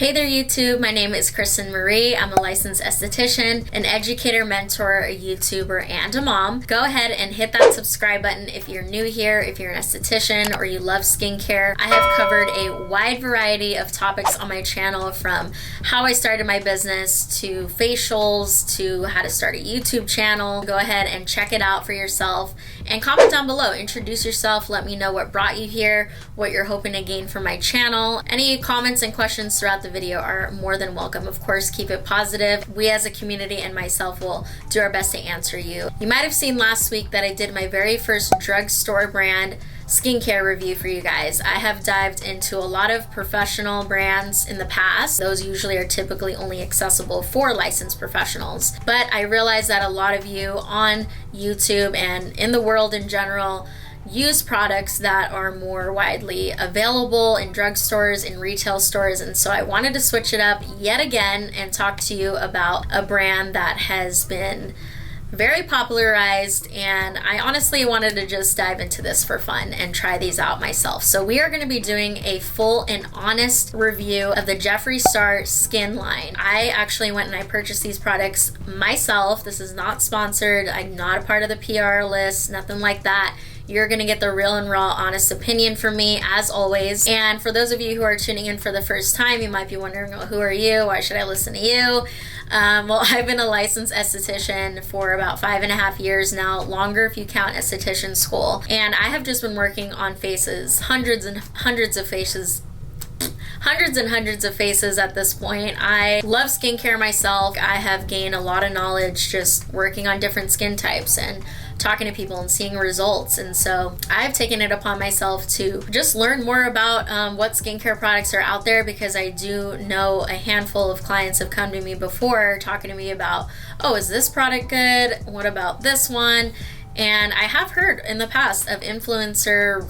Hey there YouTube, my name is Kristen Marie. I'm a licensed esthetician, an educator, mentor, a YouTuber, and a mom. Go ahead and hit that subscribe button if you're new here, if you're an esthetician or you love skincare. I have covered a wide variety of topics on my channel, from how I started my business to facials to how to start a YouTube channel. Go ahead and check it out for yourself and comment down below. Introduce yourself, let me know what brought you here, what you're hoping to gain from my channel. Any comments and questions throughout the video are more than welcome. Of course, keep it positive. We as a community and myself will do our best to answer you. You might have seen last week that I did my very first drugstore brand skincare review for you guys. I have dived into a lot of professional brands in the past. Those usually are typically only accessible for licensed professionals. But I realize that a lot of you on YouTube and in the world in general use products that are more widely available in drugstores, in retail stores, and so I wanted to switch it up yet again and talk to you about a brand that has been very popularized, and I honestly wanted to just dive into this for fun and try these out myself. So we are going to be doing a full and honest review of the Jeffree Star Skin line. I actually went and I purchased these products myself. This is not sponsored. I'm not a part of the PR list, nothing like that. You're going to get the real and raw honest opinion from me, as always. And for those of you who are tuning in for the first time, you might be wondering, well, who are you? Why should I listen to you? Well, I've been a licensed esthetician for about 5.5 years now, longer if you count esthetician school. And I have just been working on faces, hundreds and hundreds of faces at this point. I love skincare myself. I have gained a lot of knowledge just working on different skin types and talking to people and seeing results, and so I've taken it upon myself to just learn more about what skincare products are out there, because I do know a handful of clients have come to me before talking to me about, oh, is this product good? What about this one? And I have heard in the past of influencer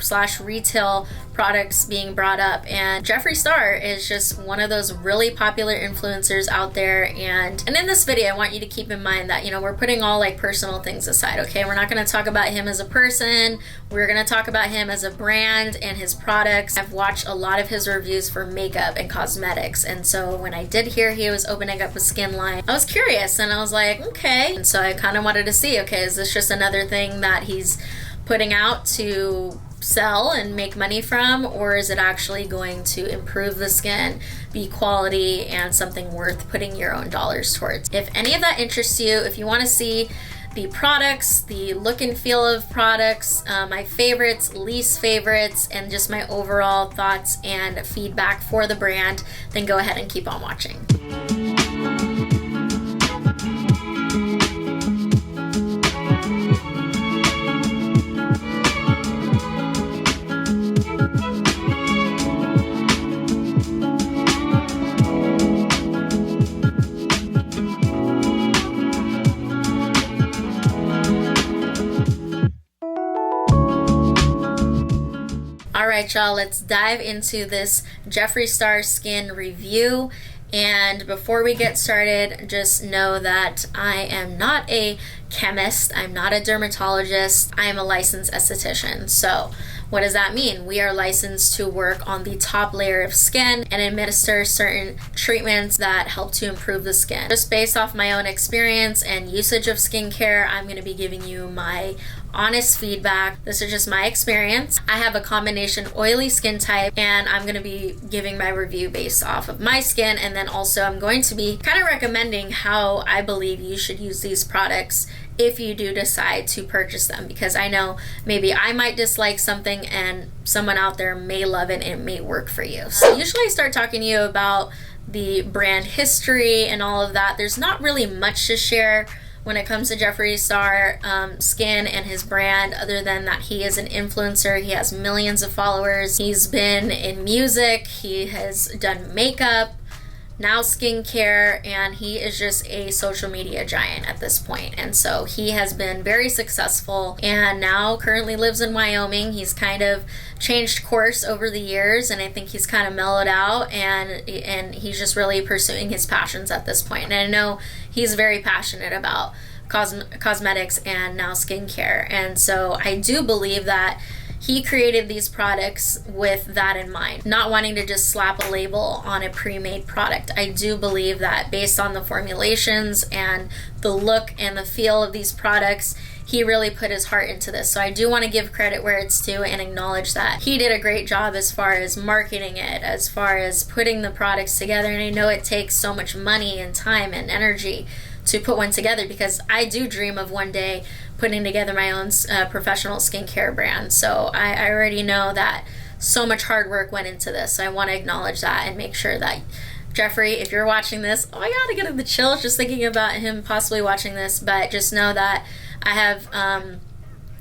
/ retail products being brought up, and Jeffree Star is just one of those really popular influencers out there. And in this video, I want you to keep in mind that, you know, we're putting all like personal things aside, okay? We're not going to talk about him as a person. We're going to talk about him as a brand and his products. I've watched a lot of his reviews for makeup and cosmetics, and so when I did hear he was opening up a skin line, I was curious and I was like, okay. And so I kind of wanted to see, okay, is this just another thing that he's putting out to sell and make money from, or is it actually going to improve the skin, be quality, and something worth putting your own dollars towards? If any of that interests you, if you want to see the products, the look and feel of products, my favorites, least favorites, and just my overall thoughts and feedback for the brand, then go ahead and keep on watching. Alright y'all, let's dive into this Jeffree Star Skin review. And before we get started, just know that I am not a chemist, I'm not a dermatologist, I am a licensed esthetician. So what does that mean? We are licensed to work on the top layer of skin and administer certain treatments that help to improve the skin. Just based off my own experience and usage of skincare, I'm going to be giving you my honest feedback. This is just my experience. I have a combination oily skin type, and I'm going to be giving my review based off of my skin, and then also I'm going to be kind of recommending how I believe you should use these products if you do decide to purchase them, because I know maybe I might dislike something and someone out there may love it and it may work for you. So usually I start talking to you about the brand history and all of that. There's not really much to share when it comes to Jeffree Star Skin and his brand, other than that he is an influencer. He has millions of followers. He's been in music, he has done makeup, now skincare, and he is just a social media giant at this point. And so he has been very successful and now currently lives in Wyoming. He's kind of changed course over the years, and I think he's kind of mellowed out, and he's just really pursuing his passions at this point. And I know he's very passionate about cosmetics and now skincare, and so I do believe that he created these products with that in mind, not wanting to just slap a label on a pre-made product. I do believe that based on the formulations and the look and the feel of these products, he really put his heart into this. So I do want to give credit where it's due and acknowledge that he did a great job as far as marketing it, as far as putting the products together. And I know it takes so much money and time and energy to put one together, because I do dream of one day putting together my own professional skincare brand. So I already know that so much hard work went into this. So I want to acknowledge that and make sure that, Jeffree, if you're watching this, oh my god, I get the chills just thinking about him possibly watching this, but just know that I have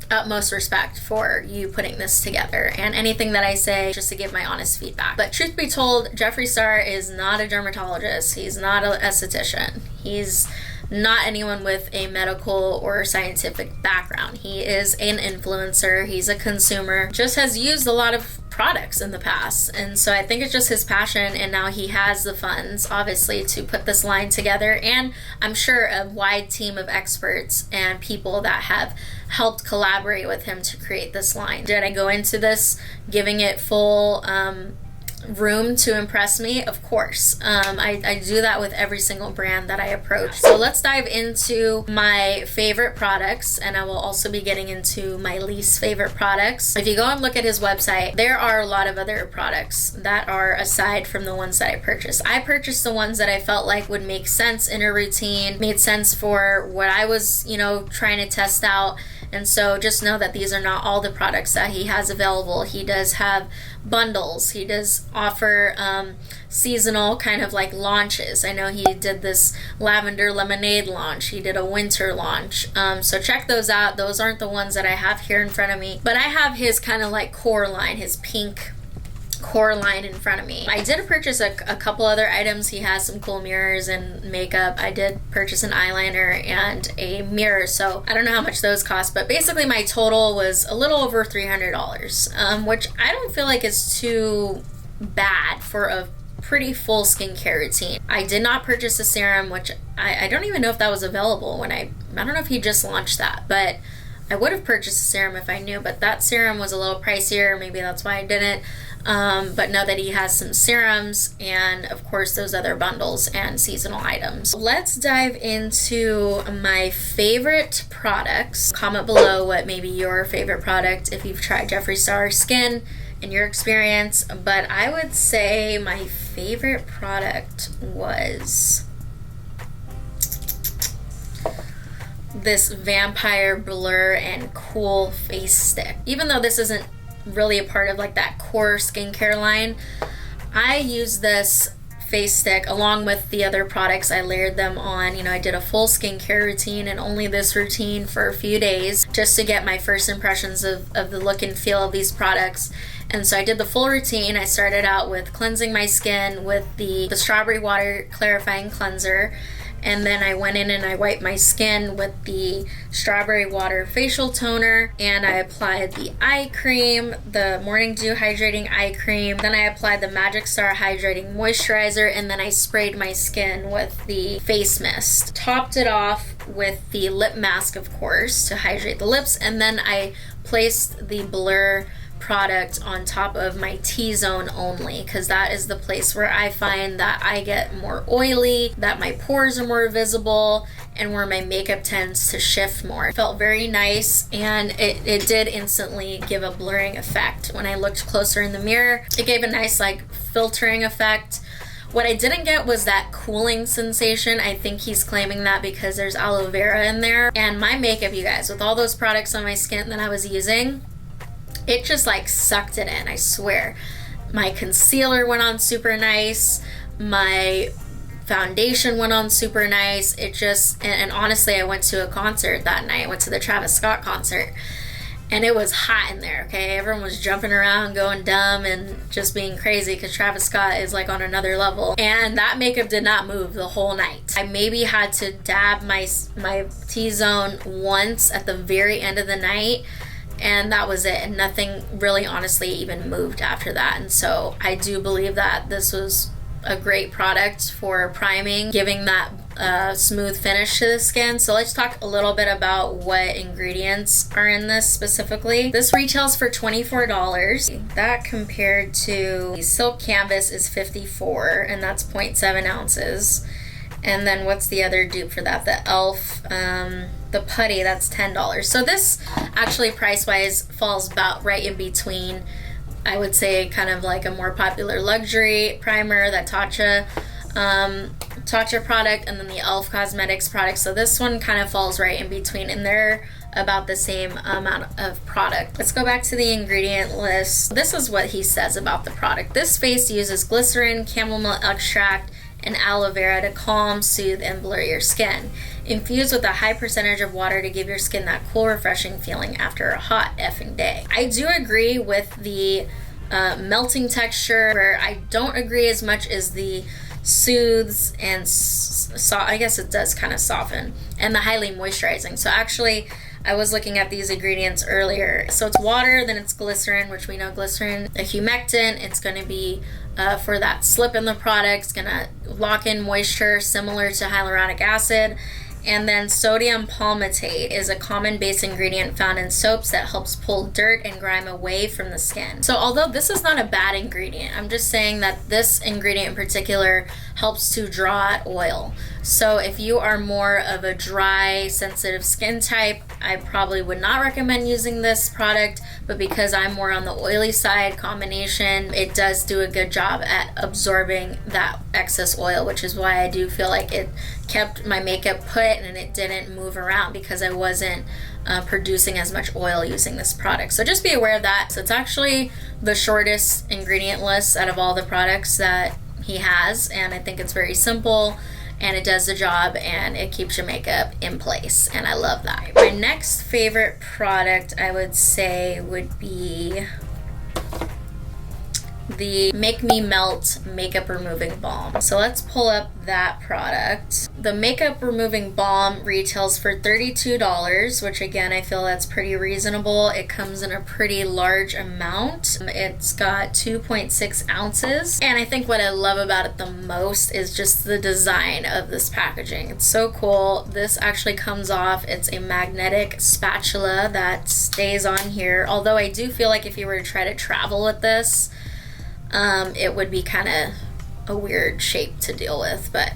utmost respect for you putting this together, and anything that I say just to give my honest feedback. But truth be told, Jeffree Star is not a dermatologist. He's not an esthetician. He's not anyone with a medical or scientific background. He is an influencer. He's a consumer. Just has used a lot of products in the past, and so I think it's just his passion, and now he has the funds obviously to put this line together, and I'm sure a wide team of experts and people that have helped collaborate with him to create this line. Did I go into this giving it full room to impress me? Of course. I do that with every single brand that I approach. So let's dive into my favorite products, and I will also be getting into my least favorite products. If you go and look at his website, there are a lot of other products that are aside from the ones that I purchased. I purchased the ones that I felt like would make sense in a routine, made sense for what I was, trying to test out. And so just know that these are not all the products that he has available. He does have bundles. He does offer seasonal kind of like launches. I know he did this lavender lemonade launch. He did a winter launch. So check those out. Those aren't the ones that I have here in front of me. But I have his kind of like core line, his pink core line in front of me. I did purchase a couple other items. He has some cool mirrors and makeup. I did purchase an eyeliner and a mirror, so I don't know how much those cost, but basically my total was a little over $300, which I don't feel like is too bad for a pretty full skincare routine. I did not purchase a serum, which I don't even know if that was available when I don't know if he just launched that, but I would have purchased a serum if I knew, but that serum was a little pricier. Maybe that's why I didn't. But know that he has some serums and of course those other bundles and seasonal items. Let's dive into my favorite products. Comment below what maybe your favorite product, if you've tried Jeffree Star Skin in your experience. But I would say my favorite product was this Vampire Blur and Cool Face Stick. Even though this isn't really a part of like that core skincare line, I use this face stick along with the other products. I layered them on. I did a full skincare routine and only this routine for a few days just to get my first impressions of the look and feel of these products. And so I did the full routine. I started out with cleansing my skin with the strawberry water clarifying cleanser. And then I went in and I wiped my skin with the strawberry water facial toner, and I applied the eye cream, the Morning Dew hydrating eye cream. Then I applied the Magic Star hydrating moisturizer, and then I sprayed my skin with the face mist. Topped it off with the lip mask, of course, to hydrate the lips, and then I placed the Blur product on top of my T-zone only, because that is the place where I find that I get more oily, that my pores are more visible, and where my makeup tends to shift more. It felt very nice, and it did instantly give a blurring effect. When I looked closer in the mirror, it gave a nice like filtering effect. What I didn't get was that cooling sensation. I think he's claiming that because there's aloe vera in there. And my makeup, you guys, with all those products on my skin that I was using, it just like sucked it in, I swear. My concealer went on super nice. My foundation went on super nice. It just, and honestly, I went to a concert that night. I went to the Travis Scott concert. And it was hot in there, okay? Everyone was jumping around, going dumb, and just being crazy because Travis Scott is like on another level. And that makeup did not move the whole night. I maybe had to dab my T-zone once at the very end of the night, and that was it. And nothing really honestly even moved after that. And so I do believe that this was a great product for priming, giving that smooth finish to the skin. So let's talk a little bit about what ingredients are in this specifically. This retails for $24. That compared to the Silk Canvas is $54, and that's 0.7 ounces. And then what's the other dupe for that? The e.l.f. The putty, that's $10. So this actually price-wise falls about right in between, I would say, kind of like a more popular luxury primer, that Tatcha product, and then the e.l.f. Cosmetics product. So this one kind of falls right in between, and they're about the same amount of product. Let's go back to the ingredient list. This is what he says about the product. This face uses glycerin, chamomile extract, and aloe vera to calm, soothe, and blur your skin. Infused with a high percentage of water to give your skin that cool, refreshing feeling after a hot effing day. I do agree with the melting texture, where I don't agree as much as the soothes and I guess it does kind of soften, and the highly moisturizing. So actually, I was looking at these ingredients earlier. So it's water, then it's glycerin, which we know glycerin, a humectant. It's going to be for that slip in the product. It's going to lock in moisture similar to hyaluronic acid. And then sodium palmitate is a common base ingredient found in soaps that helps pull dirt and grime away from the skin. So although this is not a bad ingredient, I'm just saying that this ingredient in particular helps to draw out oil. So if you are more of a dry, sensitive skin type, I probably would not recommend using this product, but because I'm more on the oily side combination, it does do a good job at absorbing that excess oil, which is why I do feel like it kept my makeup put and it didn't move around, because I wasn't producing as much oil using this product. So just be aware of that. So it's actually the shortest ingredient list out of all the products that he has, and I think it's very simple, and it does the job, and it keeps your makeup in place, and I love that. My next favorite product, I would say, would be the Make Me Melt Makeup Removing Balm. So let's pull up that product. The Makeup Removing Balm retails for $32, which again, I feel that's pretty reasonable. It comes in a pretty large amount. It's got 2.6 ounces. And I think what I love about it the most is just the design of this packaging. It's so cool. This actually comes off. It's a magnetic spatula that stays on here. Although I do feel like if you were to try to travel with this, it would be kind of a weird shape to deal with, but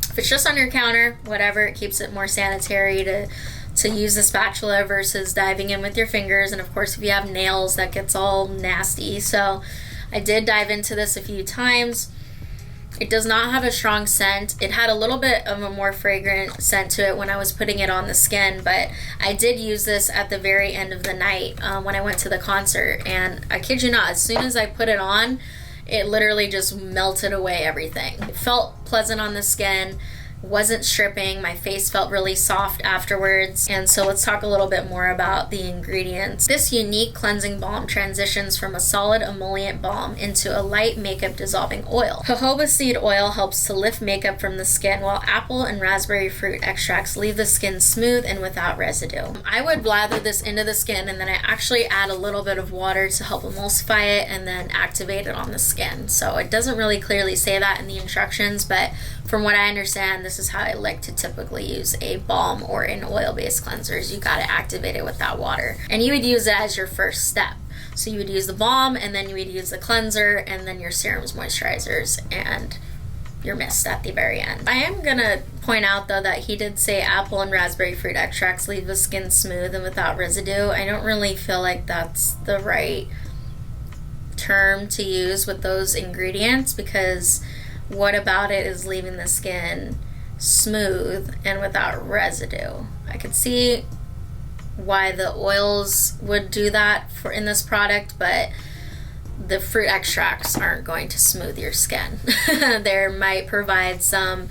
if it's just on your counter, whatever, it keeps it more sanitary to use the spatula versus diving in with your fingers. And of course, if you have nails, that gets all nasty. So I did dive into this a few times. It does not have a strong scent. It had a little bit of a more fragrant scent to it when I was putting it on the skin, but I did use this at the very end of the night when I went to the concert, and I kid you not, as soon as I put it on, it literally just melted away everything. It felt pleasant on the skin, wasn't stripping, my face felt really soft afterwards. And so let's talk a little bit more about the ingredients. This unique cleansing balm transitions from a solid emollient balm into a light makeup dissolving oil. Jojoba seed oil helps to lift makeup from the skin, while apple and raspberry fruit extracts leave the skin smooth and without residue. I would lather this into the skin, and then I actually add a little bit of water to help emulsify it and then activate it on the skin. So it doesn't really clearly say that in the instructions, but from what I understand, this is how I like to typically use a balm or an oil-based cleansers. You gotta activate it with that water. And you would use it as your first step. So you would use the balm, and then you would use the cleanser, and then your serums, moisturizers, and your mist at the very end. I am gonna point out though that he did say apple and raspberry fruit extracts leave the skin smooth and without residue. I don't really feel like that's the right term to use with those ingredients, because what about it is leaving the skin smooth and without residue? I could see why the oils would do that in this product, but the fruit extracts aren't going to smooth your skin. They might provide some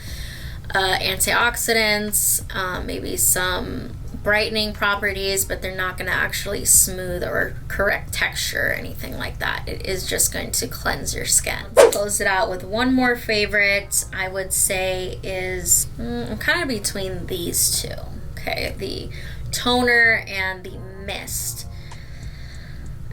antioxidants, maybe some brightening properties, but they're not going to actually smooth or correct texture or anything like that. It is just going to cleanse your skin. Let's close it out with one more favorite. I would say is I'm kind of between these two. Okay, the toner and the mist.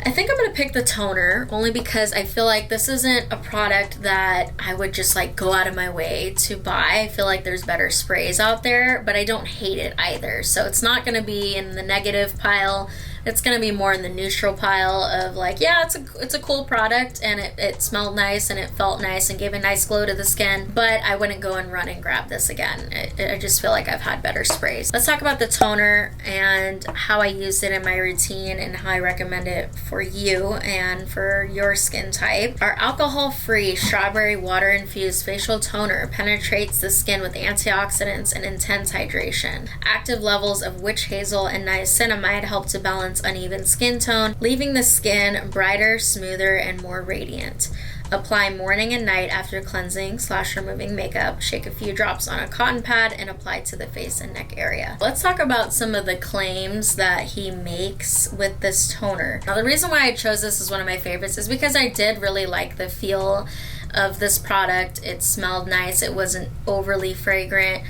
I think I'm gonna pick the toner only because I feel like this isn't a product that I would just like go out of my way to buy. I feel like there's better sprays out there, but I don't hate it either. So it's not gonna be in the negative pile. It's gonna be more in the neutral pile of like, yeah, it's a cool product, and it smelled nice and it felt nice and gave a nice glow to the skin, but I wouldn't go and run and grab this again. I just feel like I've had better sprays. Let's talk about the toner and how I use it in my routine and how I recommend it for you and for your skin type. Our alcohol-free strawberry water-infused facial toner penetrates the skin with antioxidants and intense hydration. Active levels of witch hazel and niacinamide help to balance uneven skin tone, leaving the skin brighter, smoother, and more radiant. Apply morning and night after cleansing / removing makeup. Shake a few drops on a cotton pad and apply to the face and neck area. Let's talk about some of the claims that he makes with this toner. Now, the reason why I chose this as one of my favorites is because I did really like the feel of this product. It smelled nice. It wasn't overly fragrant.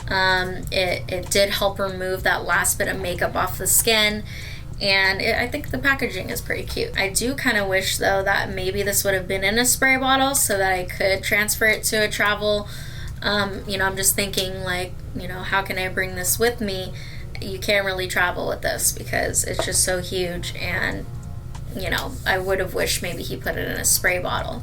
It did help remove that last bit of makeup off the skin. And I think the packaging is pretty cute. I do kind of wish, though, that maybe this would have been in a spray bottle so that I could transfer it to a travel. I'm just thinking, like, how can I bring this with me? You can't really travel with this because it's just so huge. And, I would have wished maybe he put it in a spray bottle.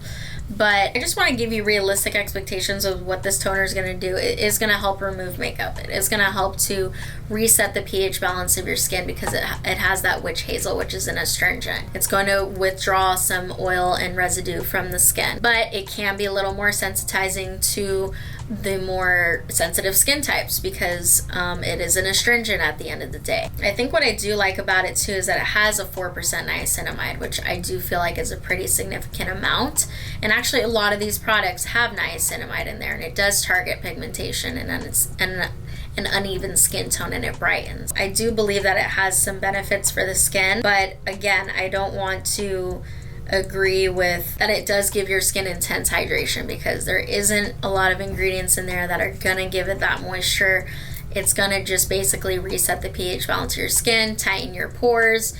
But I just want to give you realistic expectations of what this toner is going to do. It is going to help remove makeup. It is going to help to reset the pH balance of your skin because it has that witch hazel, which is an astringent. It's going to withdraw some oil and residue from the skin. But it can be a little more sensitizing to the more sensitive skin types because it is an astringent at the end of the day. I think what I do like about it too is that it has a 4% niacinamide, which I do feel like is a pretty significant amount. And actually a lot of these products have niacinamide in there, and it does target pigmentation and an uneven skin tone, and it brightens. I do believe that it has some benefits for the skin, but again, I don't want to agree with that it does give your skin intense hydration because there isn't a lot of ingredients in there that are gonna give it that moisture. It's gonna just basically reset the pH balance of your skin, tighten your pores,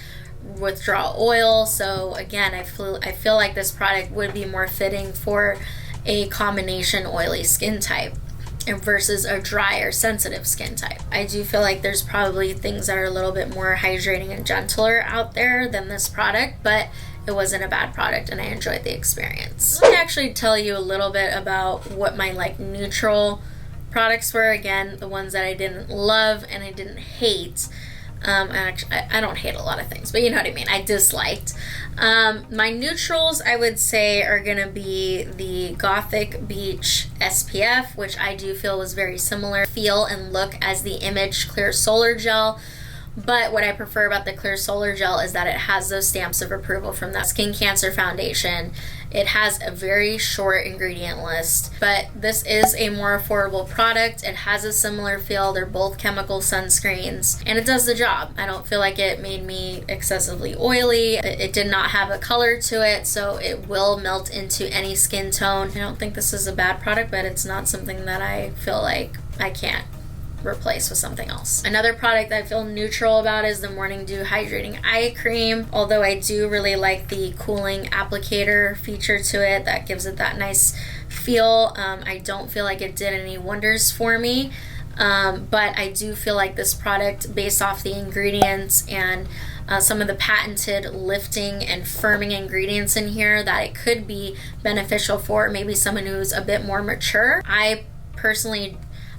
withdraw oil. So again, I feel like this product would be more fitting for a combination oily skin type versus a dry or sensitive skin type. I do feel like there's probably things that are a little bit more hydrating and gentler out there than this product, but it wasn't a bad product and I enjoyed the experience. Let me actually tell you a little bit about what my neutral products were. Again, the ones that I didn't love and I didn't hate. I don't hate a lot of things, but you know what I mean. I disliked. My neutrals, I would say, are going to be the Gothic Beach SPF, which I do feel was very similar feel and look as the Image Clear Solar Gel. But what I prefer about the Clear Solar Gel is that it has those stamps of approval from the Skin Cancer Foundation. It has a very short ingredient list, but this is a more affordable product. It has a similar feel. They're both chemical sunscreens, and it does the job. I don't feel like it made me excessively oily. It did not have a color to it, so it will melt into any skin tone. I don't think this is a bad product, but it's not something that I feel like I can't replace with something else. Another product I feel neutral about is the Morning Dew Hydrating Eye Cream, although I do really like the cooling applicator feature to it that gives it that nice feel. I don't feel like it did any wonders for me, but I do feel like this product, based off the ingredients and some of the patented lifting and firming ingredients in here, that it could be beneficial for maybe someone who's a bit more mature.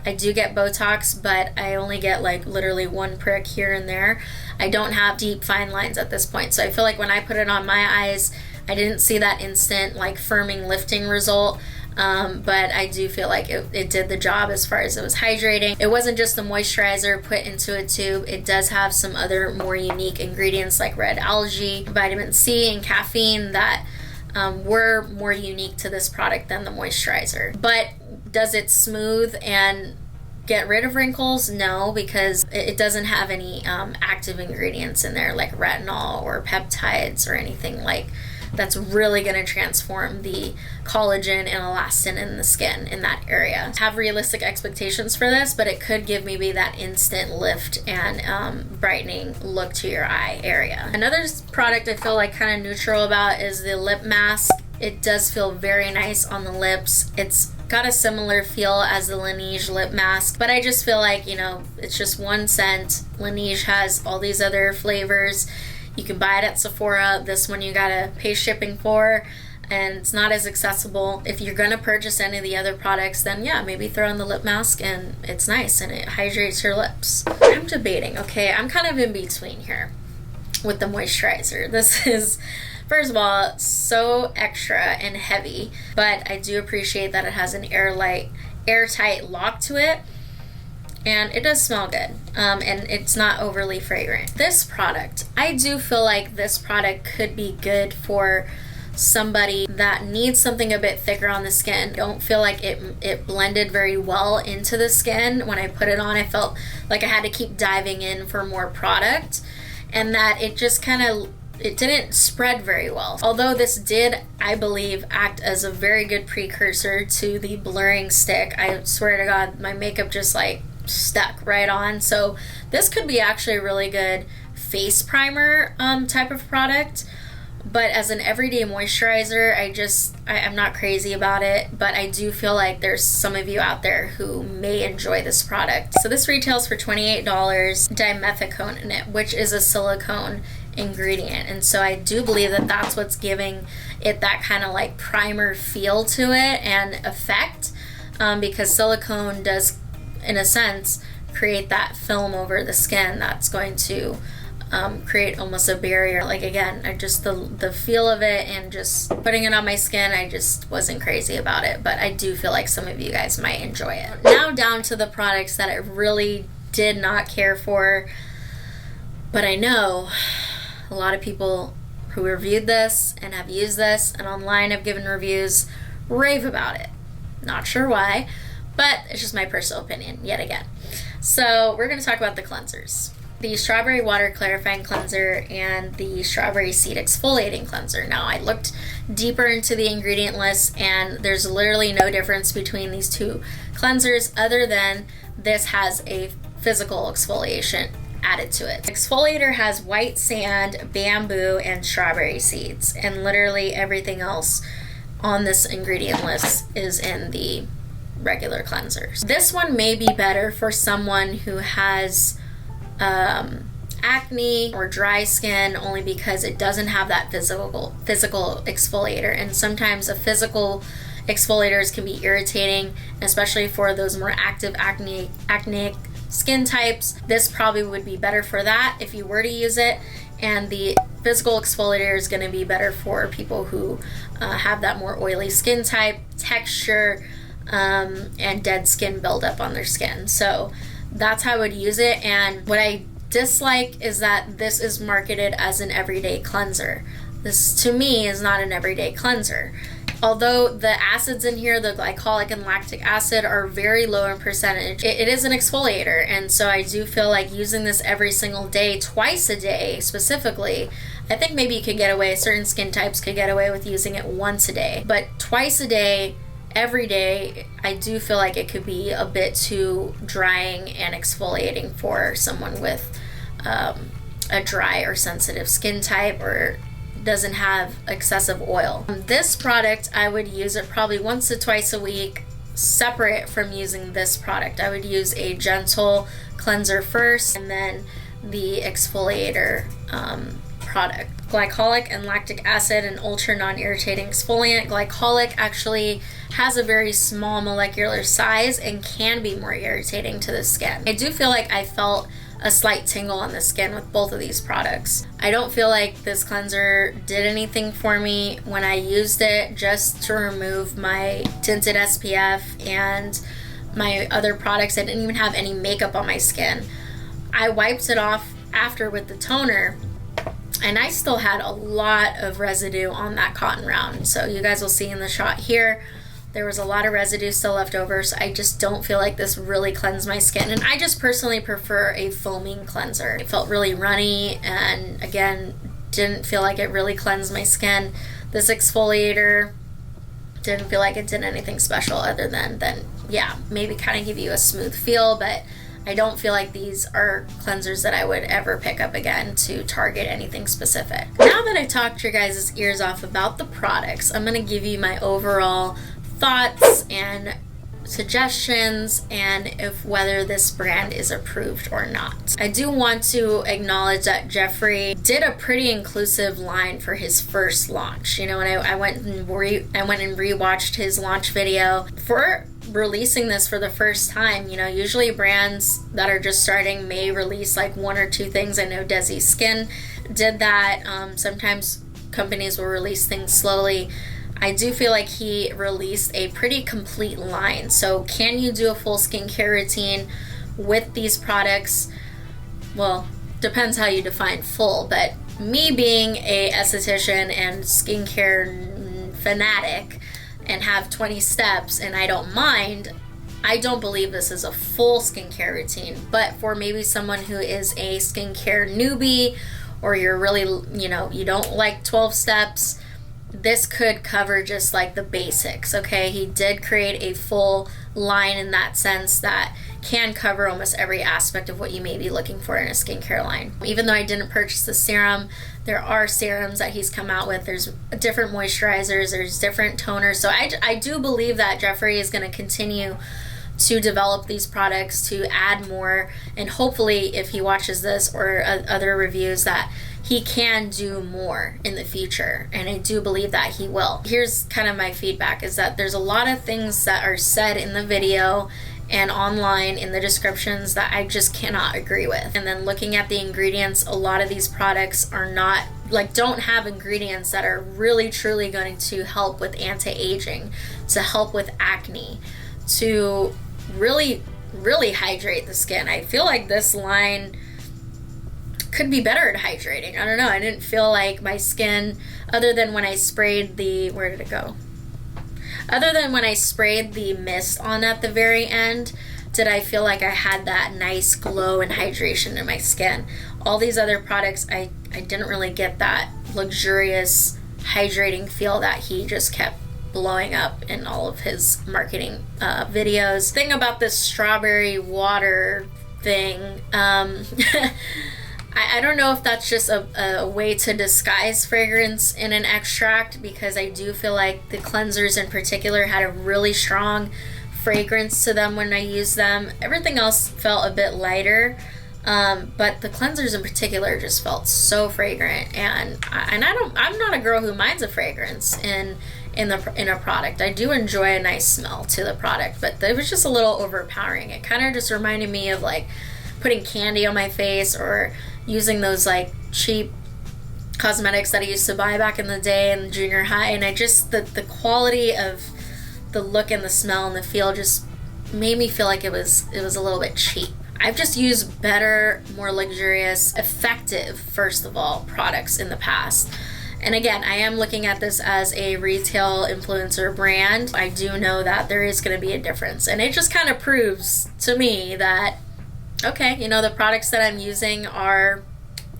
I do get Botox, but I only get literally one prick here and there. I don't have deep fine lines at this point. So I feel like when I put it on my eyes, I didn't see that instant firming lifting result. But I do feel like it did the job as far as it was hydrating. It wasn't just the moisturizer put into a tube. It does have some other more unique ingredients like red algae, vitamin C, and caffeine that were more unique to this product than the moisturizer. But does it smooth and get rid of wrinkles? No, because it doesn't have any active ingredients in there like retinol or peptides or anything like that's really going to transform the collagen and elastin in the skin in that area. Have realistic expectations for this, but it could give maybe that instant lift and brightening look to your eye area. Another product I feel like kind of neutral about is the lip mask. It does feel very nice on the lips. It's got a similar feel as the Laneige lip mask, but I just feel like, you know, it's just one scent. Laneige has all these other flavors. You can buy it at Sephora. This one you gotta pay shipping for, and it's not as accessible. If you're gonna purchase any of the other products, then yeah, maybe throw on the lip mask, and it's nice and it hydrates your lips. I'm debating, okay, I'm kind of in between here with the moisturizer. This is, first of all, so extra and heavy, but I do appreciate that it has an airtight lock to it, and it does smell good, and it's not overly fragrant. This product, I do feel like this product could be good for somebody that needs something a bit thicker on the skin. I don't feel like it blended very well into the skin. When I put it on, I felt like I had to keep diving in for more product, and that it just kind of, it didn't spread very well. Although this did, I believe, act as a very good precursor to the blurring stick. I swear to God, my makeup just like stuck right on. So this could be actually a really good face primer type of product. But as an everyday moisturizer, I'm not crazy about it, but I do feel like there's some of you out there who may enjoy this product. So this retails for $28, dimethicone in it, which is a silicone ingredient. And so I do believe that that's what's giving it that kind of like primer feel to it and effect, because silicone does, in a sense, create that film over the skin that's going to create almost a barrier. Like, again, I just, the feel of it and just putting it on my skin, I just wasn't crazy about it, but I do feel like some of you guys might enjoy it. Now down to the products that I really did not care for, but I know a lot of people who reviewed this and have used this and online have given reviews rave about it. Not sure why, but it's just my personal opinion yet again. So we're going to talk about the cleansers. The Strawberry Water Clarifying Cleanser and the Strawberry Seed Exfoliating Cleanser. Now, I looked deeper into the ingredient list, and there's literally no difference between these two cleansers other than this has a physical exfoliation added to it. Exfoliator has white sand, bamboo, and strawberry seeds, and literally everything else on this ingredient list is in the regular cleansers. This one may be better for someone who has acne or dry skin, only because it doesn't have that physical exfoliator, and sometimes a physical exfoliators can be irritating, especially for those more active acneic skin types. This probably would be better for that if you were to use it, and the physical exfoliator is going to be better for people who have that more oily skin type, texture, and dead skin buildup on their skin. So that's how I would use it. And what I dislike is that this is marketed as an everyday cleanser. This, to me, is not an everyday cleanser. Although the acids in here, the glycolic and lactic acid, are very low in percentage, it is an exfoliator. And so I do feel like using this every single day, twice a day specifically, I think maybe you could get away, certain skin types could get away with using it once a day. But twice a day, every day, I do feel like it could be a bit too drying and exfoliating for someone with a dry or sensitive skin type or doesn't have excessive oil. This product, I would use it probably once to twice a week, separate from using this product. I would use a gentle cleanser first and then the exfoliator product. Glycolic and lactic acid, an ultra non-irritating exfoliant. Glycolic actually has a very small molecular size and can be more irritating to the skin. I do feel like I felt a slight tingle on the skin with both of these products. I don't feel like this cleanser did anything for me when I used it just to remove my tinted SPF and my other products. I didn't even have any makeup on my skin. I wiped it off after with the toner, and I still had a lot of residue on that cotton round. So you guys will see in the shot here, there was a lot of residue still left over, so I just don't feel like this really cleansed my skin. And I just personally prefer a foaming cleanser. It felt really runny and, again, didn't feel like it really cleansed my skin. This exfoliator didn't feel like it did anything special other than yeah, maybe kind of give you a smooth feel, but I don't feel like these are cleansers that I would ever pick up again to target anything specific. Now that I talked your guys' ears off about the products, I'm going to give you my overall thoughts and suggestions and if whether this brand is approved or not. I do want to acknowledge that Jeffree did a pretty inclusive line for his first launch. You know, when I went and rewatched his launch video for releasing this for the first time. You know, usually brands that are just starting may release like 1 or 2 things. I know Desi Skin did that. Sometimes companies will release things slowly. I do feel like he released a pretty complete line. So can you do a full skincare routine with these products? Well, depends how you define full, but me being a esthetician and skincare fanatic and have 20 steps and I don't mind, I don't believe this is a full skincare routine. But for maybe someone who is a skincare newbie, or you're really, you know, you don't like 12 steps, this could cover just like the basics, okay? He did create a full line in that sense that can cover almost every aspect of what you may be looking for in a skincare line. Even though I didn't purchase the serum, there are serums that he's come out with. There's different moisturizers, there's different toners. So I do believe that Jeffree is going to continue to develop these products, to add more, and hopefully if he watches this or other reviews that he can do more in the future, and I do believe that he will. Here's kind of my feedback, is that there's a lot of things that are said in the video and online in the descriptions that I just cannot agree with. And then looking at the ingredients, a lot of these products are not, like, don't have ingredients that are really truly going to help with anti-aging, to help with acne, to really hydrate the skin. I feel like this line could be better at hydrating. I don't know. I didn't feel like my skin, other than when I sprayed the, where did it go? Other than when I sprayed the mist on at the very end, did I feel like I had that nice glow and hydration in my skin. All these other products, I didn't really get that luxurious hydrating feel that he just kept blowing up in all of his marketing videos. Thing about this strawberry water thing, I don't know if that's just a way to disguise fragrance in an extract, because I do feel like the cleansers in particular had a really strong fragrance to them when I used them. Everything else felt a bit lighter, but the cleansers in particular just felt so fragrant. And I'm not a girl who minds a fragrance in a product. I do enjoy a nice smell to the product, but it was just a little overpowering. It kind of just reminded me of like putting candy on my face, or using those like cheap cosmetics that I used to buy back in the day in junior high. And I just, the quality of the look and the smell and the feel just made me feel like it was a little bit cheap. I've just used better, more luxurious, effective, first of all, products in the past. And again, I am looking at this as a retail influencer brand. I do know that there is going to be a difference. And it just kind of proves to me that, okay, you know, the products that I'm using are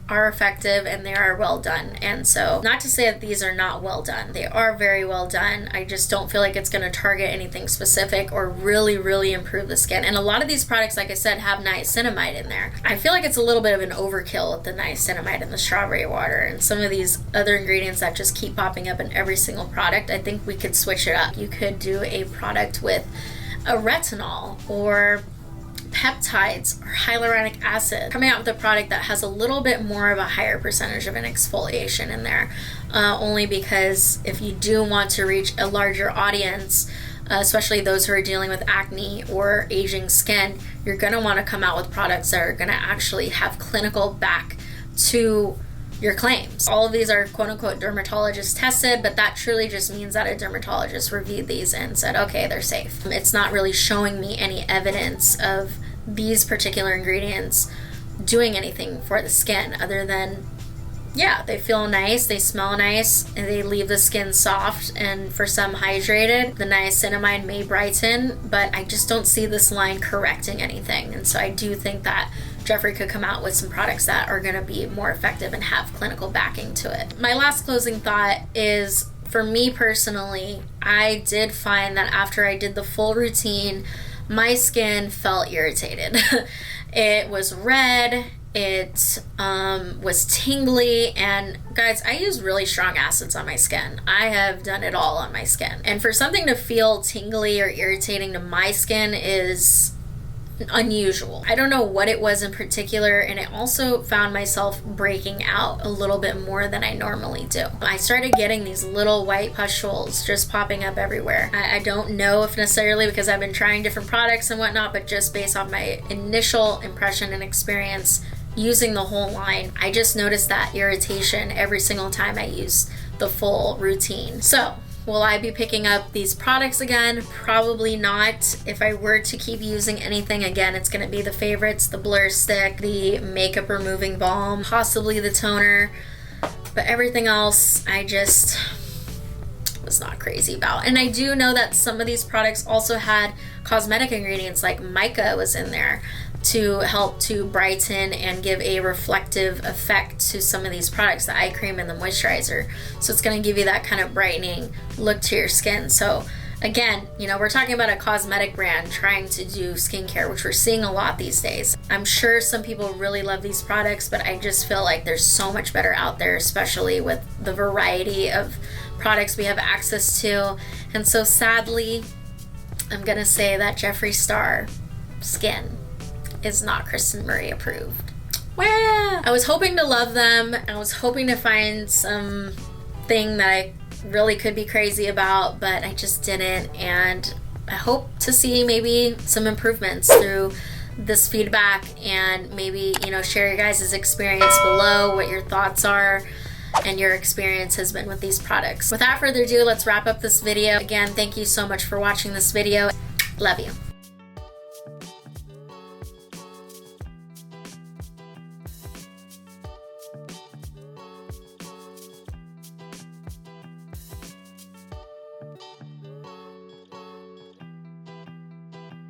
effective and they are well done. And so, not to say that these are not well done. They are very well done. I just don't feel like it's going to target anything specific or really improve the skin. And a lot of these products, like I said, have niacinamide in there. I feel like it's a little bit of an overkill with the niacinamide and the strawberry water and some of these other ingredients that just keep popping up in every single product. I think we could switch it up. You could do a product with a retinol or peptides or hyaluronic acid, coming out with a product that has a little bit more of a higher percentage of an exfoliation in there, only because if you do want to reach a larger audience, especially those who are dealing with acne or aging skin, you're going to want to come out with products that are going to actually have clinical back to your claims. All of these are quote-unquote dermatologist tested, but that truly just means that a dermatologist reviewed these and said, okay, they're safe. It's not really showing me any evidence of these particular ingredients doing anything for the skin other than, yeah, they feel nice, they smell nice, and they leave the skin soft and for some hydrated. The niacinamide may brighten, but I just don't see this line correcting anything. And so I do think that Jeffree could come out with some products that are going to be more effective and have clinical backing to it. My last closing thought is, for me personally, I did find that after I did the full routine, my skin felt irritated. It was red, it was tingly, and guys, I use really strong acids on my skin. I have done it all on my skin. And for something to feel tingly or irritating to my skin is unusual. I don't know what it was in particular, and I also found myself breaking out a little bit more than I normally do. I started getting these little white pustules just popping up everywhere. I don't know if necessarily because I've been trying different products and whatnot, but just based off my initial impression and experience using the whole line, I just noticed that irritation every single time I use the full routine. So will I be picking up these products again? Probably not. If I were to keep using anything again, it's going to be the favorites, the Blur Stick, the makeup removing balm, possibly the toner, but everything else I just was not crazy about. And I do know that some of these products also had cosmetic ingredients, like mica was in there to help to brighten and give a reflective effect to some of these products, the eye cream and the moisturizer. So it's going to give you that kind of brightening look to your skin. So again, you know, we're talking about a cosmetic brand trying to do skincare, which we're seeing a lot these days. I'm sure some people really love these products, but I just feel like there's so much better out there, especially with the variety of products we have access to. And so sadly, I'm going to say that Jeffree Star Skin is not Kristen Marie approved. Well, I was hoping to love them. I was hoping to find something that I really could be crazy about, but I just didn't. And I hope to see maybe some improvements through this feedback, and maybe, you know, share your guys' experience below, what your thoughts are and your experience has been with these products. Without further ado, let's wrap up this video. Again, thank you so much for watching this video. Love you.